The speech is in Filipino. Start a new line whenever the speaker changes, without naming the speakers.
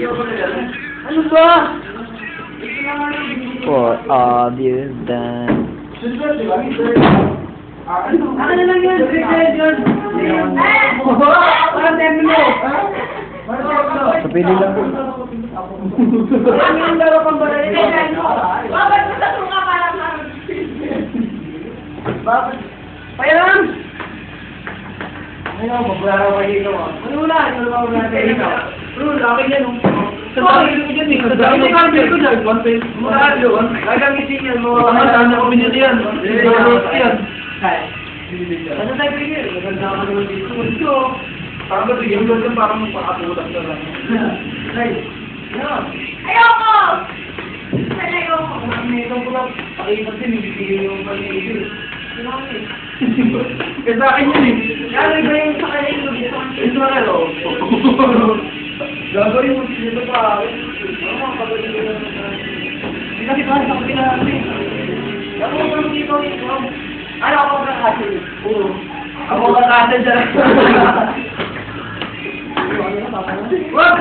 Ano ba?
For obvious done.
Ano na lang yun? Parang temlo.
Sa pili lang.
Ano yung laro pang balay?
Bakit mo sa tunga para
Bakit? Payaram! Ano, maglaro kayo dito. Ano na? Ano na wala kayo dito? Pero laki yan. Sa dami ko dyan eh. Sa dami ko dyan. Murado. Gagamitin yan. Ano ko binili yan? Yan. Ano tayo pinili? Maganda ka naman dito. Ito. Parang ba bigyan ko dyan parang magpakatulak na lang.
Ayoko! Ayoko!
Ito ko lang. Pakita din. Ibigay yung pag-ibig. Kasi sa akin yun eh.
Ano ba yung sa kanila yung gusto ko?
Ito na lang. Gagawin mo dito pa. Ano mga pagawin ko na. Hindi kasi kahit ako pinahali. Ako mo lang dito. Ano ako kakasal? Oo. Ako kakasal dyan. Wag!